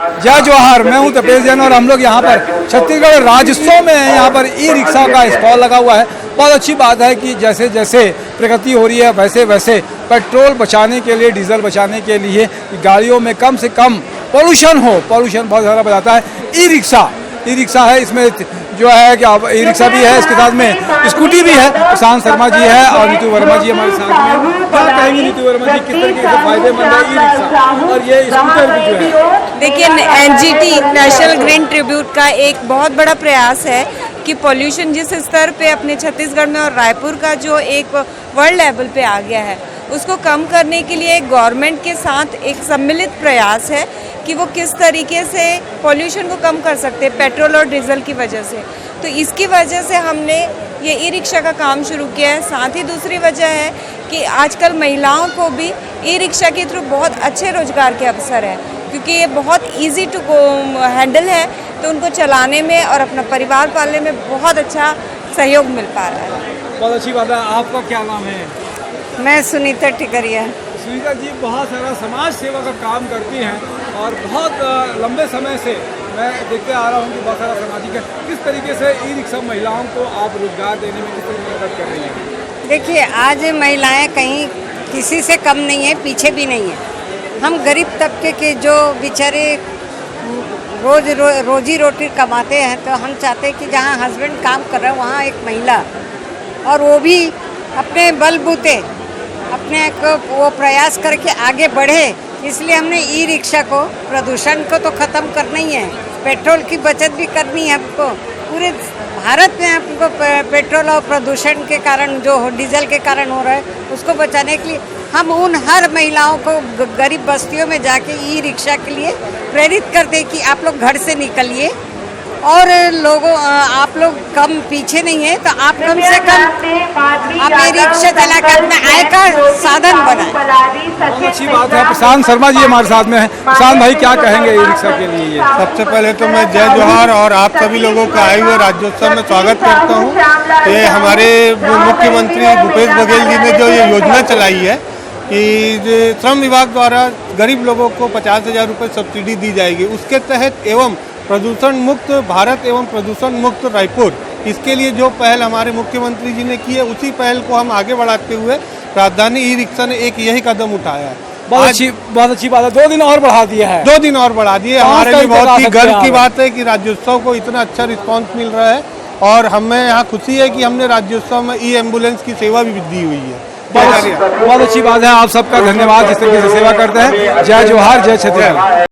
जय जोहार, मैं हूं तपेश जैन और हम लोग यहाँ पर छत्तीसगढ़ राज्योत्सव में हैं। यहाँ पर ई रिक्शा का स्टॉल लगा हुआ है। बहुत अच्छी बात है कि जैसे जैसे प्रगति हो रही है वैसे वैसे पेट्रोल बचाने के लिए, डीजल बचाने के लिए गाड़ियों में कम से कम पोल्यूशन बहुत ज़्यादा बचाता है। ई रिक्शा है, इसमें जो है कि अब ई रिक्शा भी है, इसके साथ में स्कूटी भी है। प्रशांत शर्मा जी है और नीतू वर्मा जी हमारे साथ में। क्या कहेंगे नीतू वर्मा जी, किस तरीके से फायदेमंद है ई रिक्शा और ये स्कूटर भी जो है? देखिए, एनजीटी नेशनल ग्रीन ट्रिब्यूट का एक बहुत बड़ा प्रयास है कि पोल्यूशन जिस स्तर पे अपने छत्तीसगढ़ में और रायपुर का जो एक वर्ल्ड लेवल पे आ गया है, उसको कम करने के लिए गवर्नमेंट के साथ एक सम्मिलित प्रयास है कि वो किस तरीके से पोल्यूशन को कम कर सकते हैं पेट्रोल और डीजल की वजह से। तो इसकी वजह से हमने ये ई रिक्शा का काम शुरू किया है। साथ ही दूसरी वजह है कि आजकल महिलाओं को भी ई रिक्शा के थ्रू बहुत अच्छे रोजगार के अवसर हैं, क्योंकि ये बहुत इजी टू हैंडल है, तो उनको चलाने में और अपना परिवार पालने में बहुत अच्छा सहयोग मिल पा रहा है। बहुत अच्छी बात है। आपका क्या नाम है? मैं सुनीता टिकरिया। सुनीता जी बहुत सारा समाज सेवा का काम करती हैं और बहुत लंबे समय से मैं देखते आ रहा हूँ कि बहुत सारा सामाजिक है। किस तरीके से ई रिक्शा महिलाओं को आप रोजगार देने में किस तरीके से मदद कर रही हैं? देखिए, आज महिलाएं कहीं किसी से कम नहीं है, पीछे भी नहीं है। हम गरीब तबके के जो बेचारे रोजी रोटी कमाते हैं, तो हम चाहते हैं कि जहाँ हस्बैंड काम कर रहा है वहाँ एक महिला, और वो भी अपने बलबूते अपने को वो प्रयास करके आगे बढ़े। इसलिए हमने ई रिक्शा को, प्रदूषण को तो ख़त्म करना ही है, पेट्रोल की बचत भी करनी है हमको। पूरे भारत में हमको पेट्रोल और प्रदूषण के कारण, जो डीजल के कारण हो रहा है, उसको बचाने के लिए हम उन हर महिलाओं को गरीब बस्तियों में जाके ई रिक्शा के लिए प्रेरित करते हैं कि आप लोग घर से निकलिए और लोगों, आप लोग कम पीछे नहीं है, तो आप कम से कम आप ये रिक्शा चला के अपना आय का साधन बनाएं। बहुत अच्छी बात है। प्रशांत शर्मा जी हमारे साथ में हैं। प्रशांत भाई क्या कहेंगे ई रिक्शा के लिए? ये सबसे पहले तो मैं जय जोहार और आप सभी लोगों का आए हुए राज्योत्सव में स्वागत करता हूँ। ये हमारे मुख्यमंत्री भूपेश बघेल जी ने जो ये योजना चलाई है कि श्रम विभाग द्वारा गरीब लोगों को 50,000 रुपये सब्सिडी दी जाएगी, उसके तहत एवं प्रदूषण मुक्त भारत एवं प्रदूषण मुक्त रायपुर, इसके लिए जो पहल हमारे मुख्यमंत्री जी ने की है, उसी पहल को हम आगे बढ़ाते हुए राजधानी ई रिक्शा ने एक यही कदम उठाया है। बहुत अच्छी बात है। 2 दिन और बढ़ा दिया है। 2 दिन और बढ़ा दिए। हमारे लिए बहुत ही गर्व की बात है कि राज्योत्सव को इतना अच्छा रिस्पांस मिल रहा है, और हमें यहाँ खुशी है कि हमने राज्योत्सव में ई एम्बुलेंस की सेवा भी दी हुई है। बहुत अच्छी बात है। आप सबका धन्यवाद जिस तरीके से सेवा करते हैं। जय जोहार, जय छत्तीसगढ़।